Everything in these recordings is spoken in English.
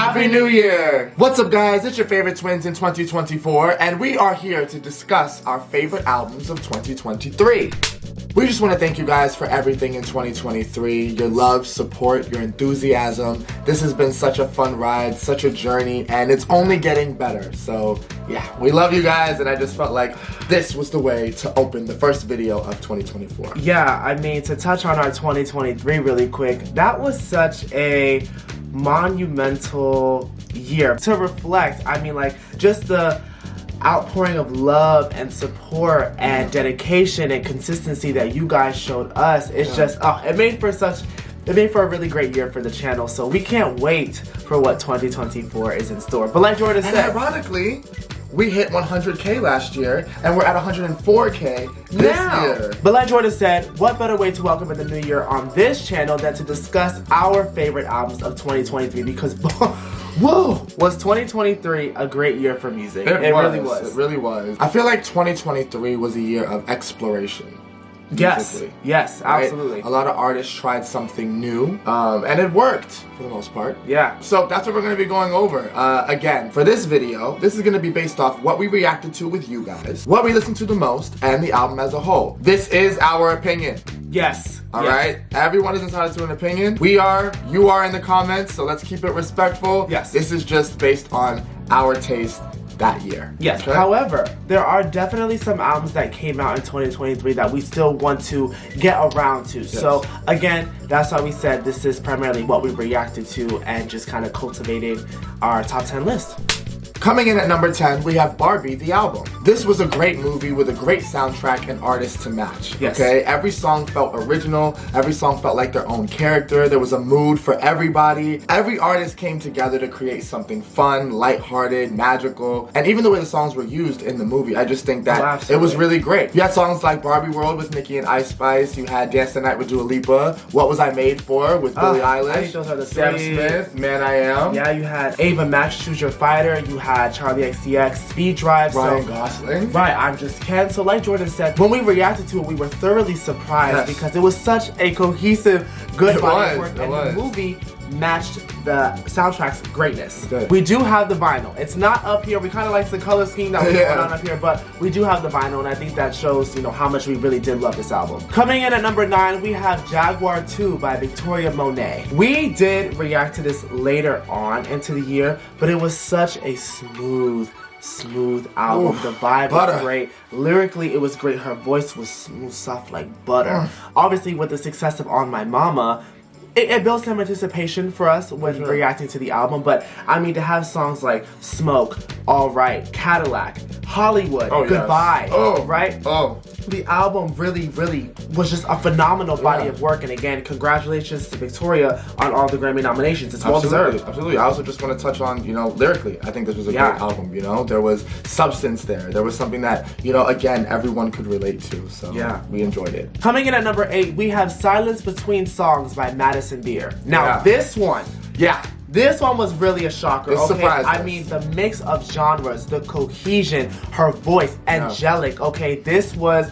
Happy New Year! What's up, guys? It's your favorite twins in 2024, and we are here to discuss our favorite albums of 2023. We just want to thank you guys for everything in 2023. Your love, support, your enthusiasm. This has been such a fun ride, such a journey, and it's only getting better. So, yeah, we love you guys, and I just felt like this was the way to open the first video of 2024. Yeah, I mean, to touch on our 2023 really quick, that was such a monumental year. To reflect, I mean, like, just the outpouring of love and support and dedication and consistency that you guys showed us. It's just, it made for a really great year for the channel. So we can't wait for what 2024 is in store. But like Jordan said, ironically, we hit 100K last year, and we're at 104K this year. But like Jordan said, what better way to welcome in the new year on this channel than to discuss our favorite albums of 2023? Because, whoa, was 2023 a great year for music? It really was. It really was. I feel like 2023 was a year of exploration. Yes, absolutely. Right? A lot of artists tried something new, and it worked for the most part. Yeah. So that's what we're going to be going over. Again, for this video, this is going to be based off what we reacted to with you guys, what we listened to the most, and the album as a whole. This is our opinion. Yes. All right? Everyone is entitled to an opinion. You are in the comments, so let's keep it respectful. Yes. This is just based on our taste that year. Yes. Okay? However, there are definitely some albums that came out in 2023 that we still want to get around to. Yes. So again, that's why we said this is primarily what we reacted to and just kind of cultivated our top 10 list. Coming in at number 10, we have Barbie, the album. This was a great movie with a great soundtrack and artists to match. Yes. Okay? Every song felt original. Every song felt like their own character. There was a mood for everybody. Every artist came together to create something fun, lighthearted, magical. And even the way the songs were used in the movie, I just think that it was really great. You had songs like Barbie World with Nicki and Ice Spice. You had Dance the Night with Dua Lipa. What Was I Made For with Billie Eilish. I think those are the Sam Smith, Man I Am. Yeah, you had Ava Max, Choose Your Fighter. You had Charlie XCX, Speed Drive, Ryan Gosling. Right, I'm Just Ken. So like Jordan said, when we reacted to it, we were thoroughly surprised because it was such a cohesive, good body of work, and the movie matched the soundtrack's greatness. We do have the vinyl. It's not up here. We kind of like the color scheme that was going on up here, but we do have the vinyl, and I think that shows, you know, how much we really did love this album. Coming in at number 9, we have Jaguar 2 by Victoria Monet. We did react to this later on into the year, but it was such a smooth album. The vibe was great. Lyrically, it was great. Her voice was smooth, soft like butter. Obviously, with the success of On My Mama, it built some anticipation for us when reacting to the album, but I mean, to have songs like Smoke, All Right, Cadillac, Hollywood, Goodbye, right? The album really was just a phenomenal body of work, and again, congratulations to Victoria on all the Grammy nominations. It's well deserved. Absolutely. I also just want to touch on, you know, lyrically, I think this was a great album, you know? There was substance there. There was something that, you know, again, everyone could relate to, so we enjoyed it. Coming in at number 8, we have Silence Between Songs by Madison Beer. Now, this one, this one was really a shocker. I mean, the mix of genres, the cohesion, her voice, angelic. This was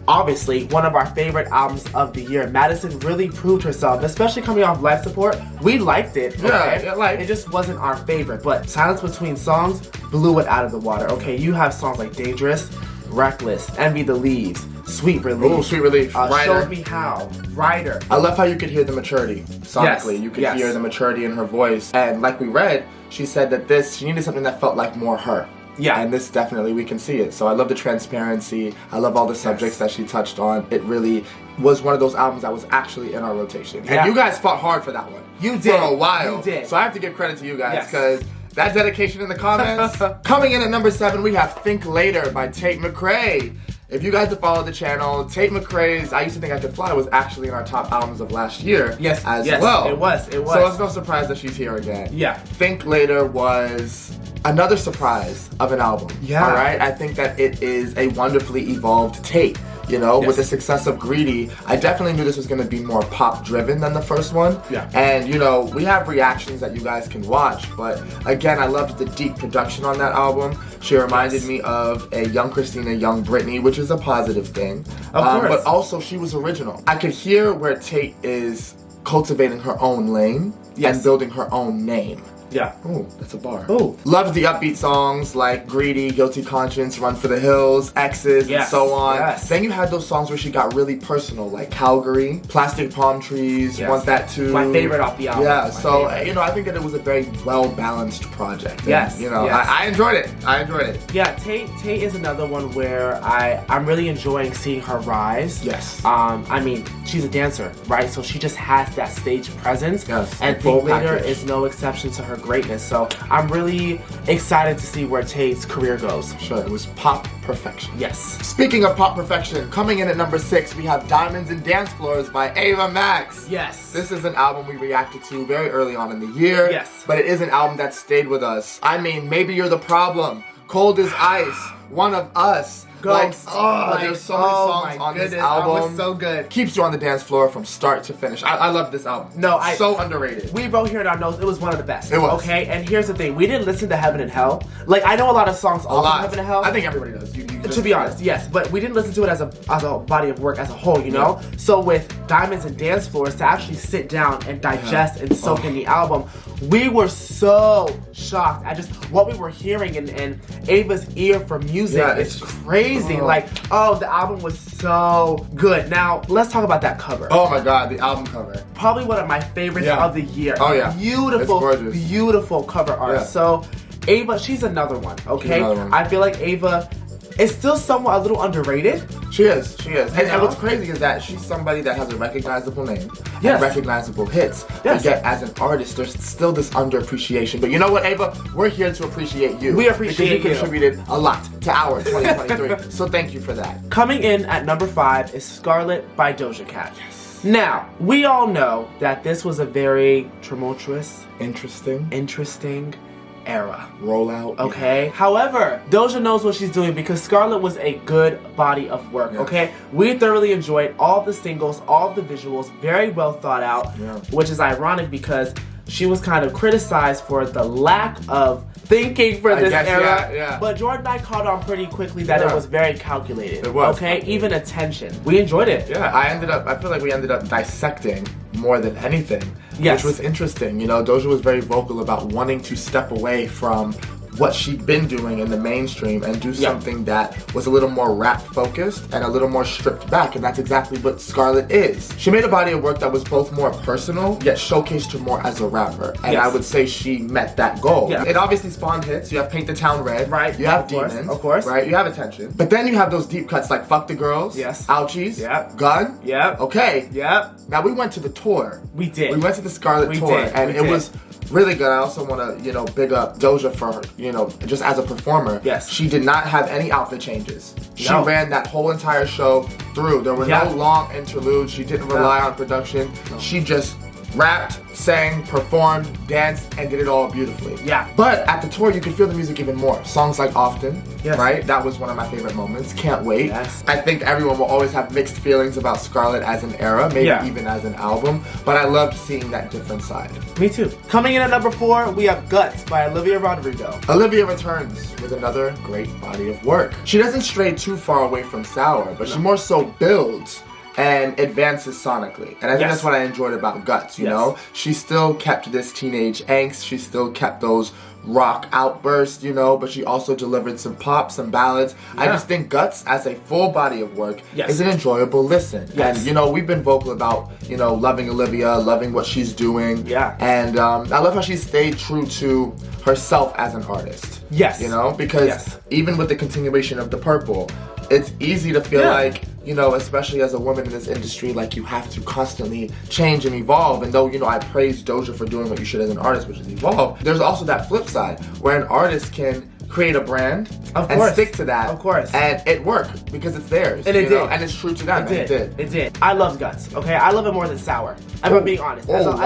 obviously one of our favorite albums of the year. Madison really proved herself, especially coming off Life Support. We liked it. It just wasn't our favorite, but Silence Between Songs blew it out of the water. You have songs like Dangerous, Reckless, Envy the Leaves, Sweet Relief. Oh, Sweet Relief. Showed Me How. Rider. I love how you could hear the maturity sonically. You could hear the maturity in her voice. And like we read, she said that she needed something that felt like more her. And this definitely, we can see it. So I love the transparency. I love all the subjects that she touched on. It really was one of those albums that was actually in our rotation. And you guys fought hard for that one. You did. For a while. You did. So I have to give credit to you guys because that dedication in the comments. Coming in at number 7, we have Think Later by Tate McRae. If you guys have followed the channel, Tate McRae's I Used to Think I Could Fly was actually in our top albums of last year as well. It was. So it's no surprise that she's here again. Think Later was another surprise of an album. Alright? I think that it is a wonderfully evolved Tate. You know, with the success of Greedy, I definitely knew this was going to be more pop-driven than the first one. And, you know, we have reactions that you guys can watch, but again, I loved the deep production on that album. She reminded me of a young Christina, young Britney, which is a positive thing. Of course. But also, she was original. I could hear where Tate is cultivating her own lane and building her own name. Yeah. Ooh, that's a bar. Ooh. Loved the upbeat songs like Greedy, Guilty Conscience, Run for the Hills, Exes, and so on. Yes. Then you had those songs where she got really personal, like Calgary, Plastic Palm Trees, Want That Too. My favorite off the album. Yeah, so, you know, I think that it was a very well-balanced project. And, Yes. you know, yes. I enjoyed it. I enjoyed it. Yeah, Tate is another one where I'm really enjoying seeing her rise. Yes. I mean, she's a dancer, right? So she just has that stage presence. Yes. And Think Later is no exception to her greatness. So I'm really excited to see where Tate's career goes. Sure, it was pop perfection. Yes. Speaking of pop perfection, coming in at number 6, we have Diamonds and Dance Floors by Ava Max. Yes. This is an album we reacted to very early on in the year. Yes. But it is an album that stayed with us. I mean, Maybe You're the Problem, Cold as Ice, One of Us. Ghost. There's so many songs on this album. It was so good. Keeps you on the dance floor from start to finish. I love this album. So underrated. We wrote here in our notes, it was one of the best. It was. Okay, and here's the thing. We didn't listen to Heaven and Hell. Like, I know a lot of songs off of Heaven and Hell. I think everybody does. To be honest, yes. But we didn't listen to it as a body of work as a whole, you know? So with Diamonds and Dance Floors, to actually sit down and digest and soak in the album, we were so shocked at just what we were hearing, and Ava's ear for music is crazy. Like, oh, the album was so good. Now, let's talk about that cover. Oh my god, the album cover. Probably one of my favorites of the year. Oh yeah. Beautiful, beautiful cover art. Yeah. So, Ava, she's another one, okay? Another one. I feel like Ava is still somewhat a little underrated. She is. And what's crazy is that she's somebody that has a recognizable name and recognizable hits. Yes. Yet as an artist, there's still this underappreciation. But you know what, Ava? We're here to appreciate you. We appreciate you. Because you contributed a lot to our 2023. So thank you for that. Coming in at number 5 is Scarlet by Doja Cat. Yes. Now, we all know that this was a very tumultuous, interesting era. Rollout. Okay? However, Doja knows what she's doing because Scarlet was a good body of work, okay? We thoroughly enjoyed all the singles, all the visuals, very well thought out, which is ironic because she was kind of criticized for the lack of thinking for this era. But Jordan and I caught on pretty quickly that it was very calculated. It was. Okay? Even attention. We enjoyed it. Yeah, I feel like we ended up dissecting more than anything. Yes. Which was interesting. You know, Doja was very vocal about wanting to step away from what she'd been doing in the mainstream and do something that was a little more rap focused and a little more stripped back, and that's exactly what Scarlet is. She made a body of work that was both more personal yet showcased her more as a rapper, and I would say she met that goal. It obviously spawned hits. You have Paint the Town Red, right? You have Demons, of course, right? You have Attention, but then you have those deep cuts like Fuck the Girls, Ouchies, Gun, okay, Now we went to the tour. We did. We went to the Scarlet tour, and it was really good. I also want to, big up Doja for, just as a performer. Yes. She did not have any outfit changes. She ran that whole entire show through. There were no long interludes. She didn't rely on production. She just rapped, sang, performed, danced, and did it all beautifully. But at the tour, you could feel the music even more. Songs like Often, right? That was one of my favorite moments. Can't Wait. I think everyone will always have mixed feelings about Scarlet as an era, maybe even as an album, but I loved seeing that different side. Me too. Coming in at number 4, we have Guts by Olivia Rodrigo. Olivia returns with another great body of work. She doesn't stray too far away from Sour, but she more so builds and advances sonically. And I think that's what I enjoyed about Guts, you know? She still kept this teenage angst, she still kept those rock outbursts, but she also delivered some pop, some ballads. I just think Guts as a full body of work is an enjoyable listen. And, we've been vocal about, loving Olivia, loving what she's doing. And I love how she stayed true to herself as an artist. Because even with the continuation of The Purple, it's easy to feel like, especially as a woman in this industry, like you have to constantly change and evolve. And though, I praise Doja for doing what you should as an artist, which is evolve, there's also that flip side where an artist can create a brand and stick to that. And it worked because it's theirs. And it did. And it's true to them. It did. I love Guts, okay? I love it more than Sour. I'm being honest. You just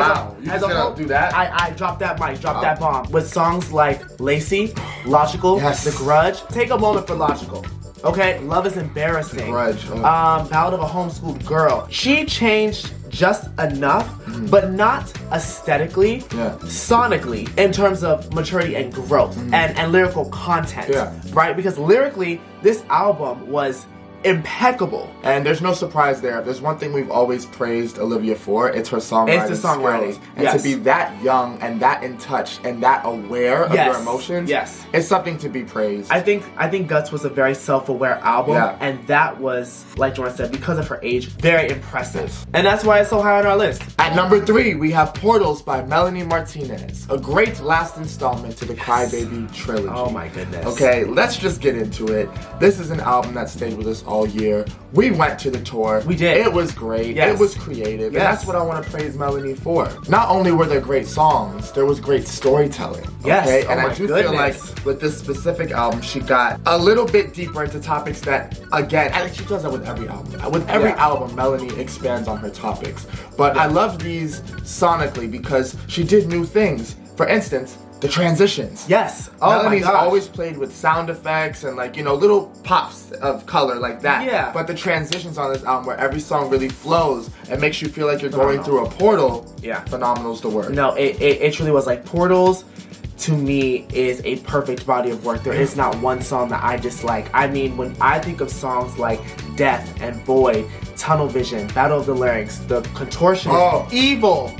gonna do that? I dropped that mic, dropped that bomb. With songs like Lacey, Logical, The Grudge. Take a moment for Logical. Okay, Love is Embarrassing. Ballad of a Homeschooled Girl. She changed just enough, but not aesthetically, sonically, in terms of maturity and growth and lyrical content, right? Because lyrically, this album was impeccable. And there's no surprise there. If there's one thing we've always praised Olivia for, it's her songwriting It's the songwriting. skills. And to be that young and that in touch and that aware of your emotions, it's something to be praised. I think Guts was a very self-aware album, and that was, like Jordan said, because of her age, very impressive. And that's why it's so high on our list. At number 3, we have Portals by Melanie Martinez, a great last installment to the Crybaby trilogy. Oh my goodness. Okay, let's just get into it. This is an album that stayed with us all year. We went to the tour. We did. It was great. It was creative. And that's what I want to praise Melanie for. Not only were there great songs, there was great storytelling. Okay? And I do feel like with this specific album, she got a little bit deeper into topics that, again, I think she does that with every album. With every album, Melanie expands on her topics. But I love these sonically because she did new things. For instance, the transitions. Yes. Melanie's always played with sound effects and little pops of color like that. Yeah. But the transitions on this album where every song really flows and makes you feel like you're going through a portal. Yeah. Phenomenal's the word. No, it truly was like Portals. To me, is a perfect body of work. There is not one song that I dislike. I mean, when I think of songs like Death and Void, Tunnel Vision, Battle of the Larynx, The Contortionist, Evil,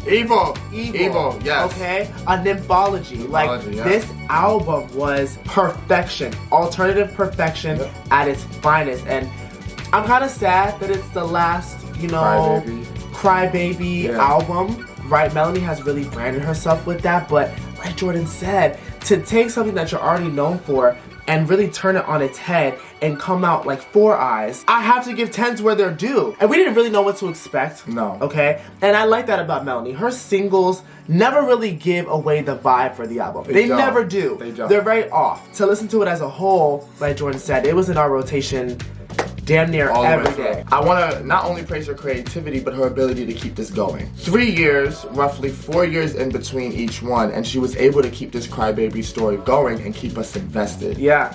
yes. Okay? A Nymphology. This album was perfection. Alternative perfection at its finest. And I'm kind of sad that it's the last, Crybaby album. Right? Melanie has really branded herself with that, but like Jordan said, to take something that you're already known for and really turn it on its head and come out like Four Eyes, I have to give 10s where they're due. And we didn't really know what to expect. No. Okay? And I like that about Melanie. Her singles never really give away the vibe for the album. They never do. They don't. They're very off. To listen to it as a whole, like Jordan said, it was in our rotation damn near every day. I want to not only praise her creativity, but her ability to keep this going. 3 years, roughly 4 years in between each one, and she was able to keep this Crybaby story going and keep us invested. Yeah.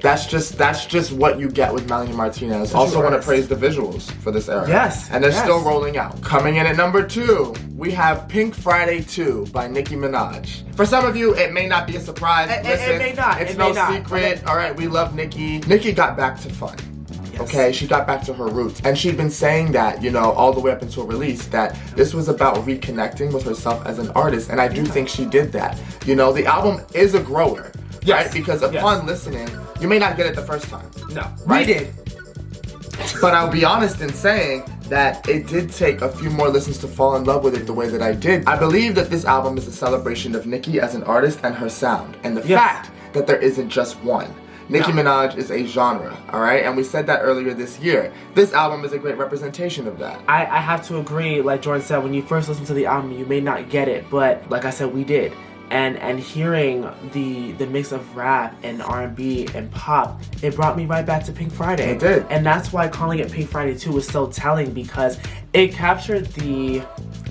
That's just what you get with Melanie Martinez. Also want to praise the visuals for this era. Yes. And they're still rolling out. Coming in at number 2, we have Pink Friday 2 by Nicki Minaj. For some of you, it may not be a surprise. Listen, it may not. It's no secret. Okay. All right, we love Nicki. Nicki got back to fun. Okay, she got back to her roots. And she'd been saying that, all the way up until release, that this was about reconnecting with herself as an artist. And I do think she did that. The album is a grower. Right? Because upon listening, you may not get it the first time. No. Right? We did. But I'll be honest in saying that it did take a few more listens to fall in love with it the way that I did. I believe that this album is a celebration of Nicki as an artist and her sound. And the fact that there isn't just one. Nicki Minaj is a genre, alright? And we said that earlier this year. This album is a great representation of that. I have to agree, like Jordan said, when you first listen to the album, you may not get it, but like I said, we did. And hearing the mix of rap and R&B and pop, it brought me right back to Pink Friday. It did. And that's why calling it Pink Friday 2 was so telling, because it captured the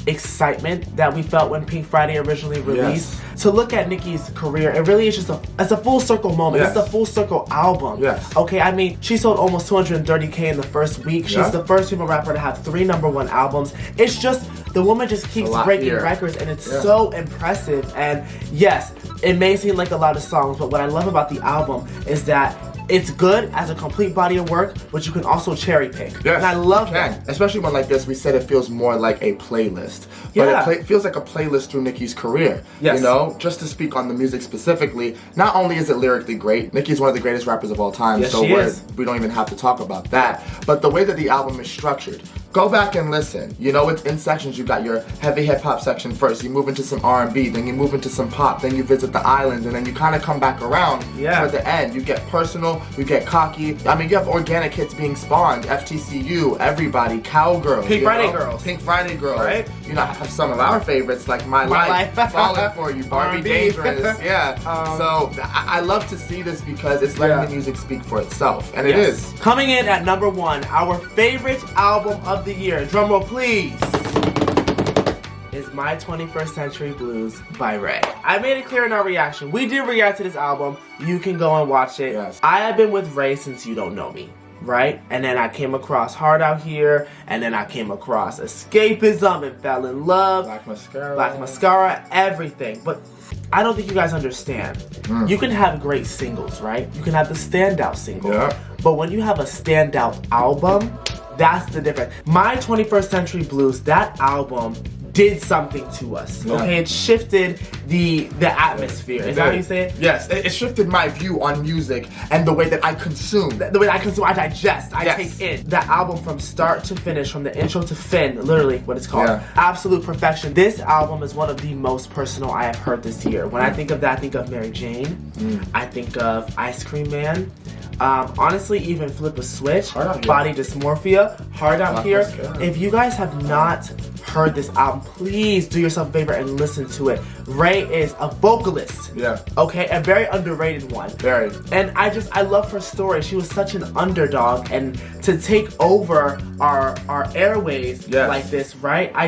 excitement that we felt when Pink Friday originally released. To look at Nicki's career, it really is just it's a full circle moment. It's a full circle album. Okay, I mean, she sold almost 230K in the first week. She's the first female rapper to have 3 #1 albums. It's just, the woman just keeps breaking records, and it's so impressive. And yes, it may seem like a lot of songs, but what I love about the album is that it's good as a complete body of work, but you can also cherry pick. Yes, and I love that. Especially one like this, we said it feels more like a playlist. But it feels like a playlist through Nicki's career. Yes. Just to speak on the music specifically, not only is it lyrically great, Nicki's one of the greatest rappers of all time, yes, so we don't even have to talk about that. But the way that the album is structured, go back and listen. It's in sections. You got your heavy hip hop section first, you move into some R&B, then you move into some pop, then you visit the islands, and then you kind of come back around for the end. You get personal, you get cocky. I mean, you have organic hits being spawned. FTCU, Everybody, Cowgirl, Pink Friday Girls. Pink Friday Girls. Right? I have some of our favorites like My Life, Falling For You, Barbie Dangerous. So I love to see this because it's letting the music speak for itself, and it is. Coming in at #1, our favorite album of the year, drumroll please, is My 21st Century Blues by Ray. I made it clear in our reaction. We did react to this album. You can go and watch it. Yes. I have been with Ray since You Don't Know Me. Right? And then I came across Hard Out Here, and then I came across Escapism and fell in love. Black Mascara. Black Mascara, everything. But I don't think you guys understand. You can have great singles, right? You can have the standout single. Yeah. But when you have a standout album, that's the difference. My 21st Century Blues, that album did something to us. Yeah. Okay, it shifted the atmosphere. Is that how you say it? Yes, it shifted my view on music and the way that I consume. The way that I consume, I digest, I take in. That album from start to finish, from the intro to fin, literally what it's called. Absolute perfection. This album is one of the most personal I have heard this year. When I think of that, I think of Mary Jane. I think of Ice Cream Man. Honestly, even Flip a Switch, Body Dysmorphia, Hard Out Here. If you guys have not heard this album, please do yourself a favor and listen to it. Ray is a vocalist. Yeah. Okay, a very underrated one. Very. And I love her story. She was such an underdog, and to take over our airways like this, right? I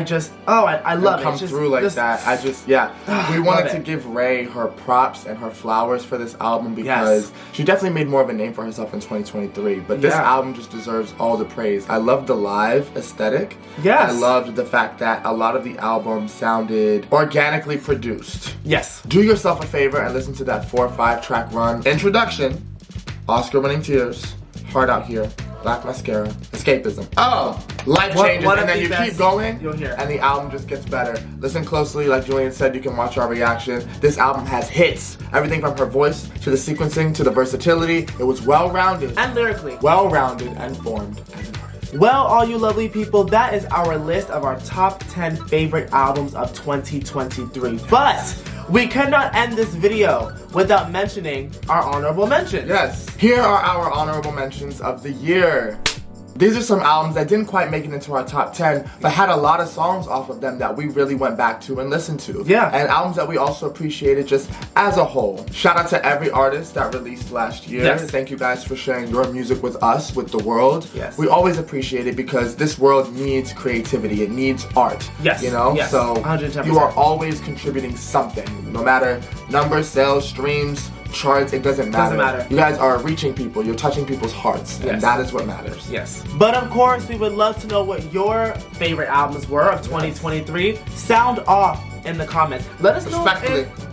love it. Come through like that. We wanted to give Ray her props and her flowers for this album because she definitely made more of a name for herself in 2023. But this album just deserves all the praise. I love the live aesthetic. Yes. I loved the fact that a lot of the album sounded organically produced. Yes. Do yourself a favor and listen to that 4 or 5 track run. Introduction, Oscar-winning Tears, Hard Out Here, Black Mascara, Escapism. Oh, life changes, and then you keep going, you'll hear. And the album just gets better. Listen closely, like Julian said, you can watch our reaction. This album has hits. Everything from her voice to the sequencing to the versatility. It was well-rounded. And lyrically. Well-rounded and formed as an artist. Well, all you lovely people, that is our list of our top 10 favorite albums of 2023. But we cannot end this video without mentioning our honorable mentions. Yes. Here are our honorable mentions of the year. These are some albums that didn't quite make it into our top 10, but had a lot of songs off of them that we really went back to and listened to. Yeah. And albums that we also appreciated just as a whole. Shout out to every artist that released last year. Yes. Thank you guys for sharing your music with us, with the world. Yes. We always appreciate it because this world needs creativity. It needs art. Yes. You know? Yes. So 110%. you are always contributing something. No matter numbers, sales, streams, charts, it doesn't matter. Doesn't matter. You guys are reaching people, you're touching people's hearts, and that is what matters. Yes. But of course, we would love to know what your favorite albums were of 2023. Sound off in the comments. Let us know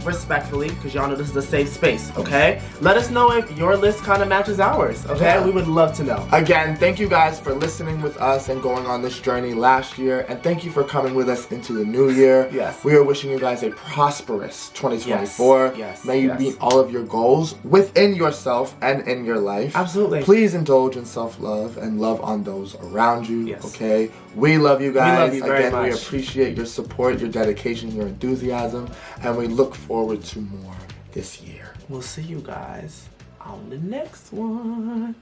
respectfully, because y'all know this is a safe space, okay? Let us know if your list kind of matches ours, okay? Yeah. We would love to know. Again, thank you guys for listening with us and going on this journey last year, and thank you for coming with us into the new year. Yes. We are wishing you guys a prosperous 2024. Yes. May you meet all of your goals within yourself and in your life. Absolutely. Please indulge in self-love and love on those around you, yes. Okay? We love you guys. We love you very much. We appreciate your support, your dedication, your enthusiasm, and we look forward to more this year. We'll see you guys on the next one.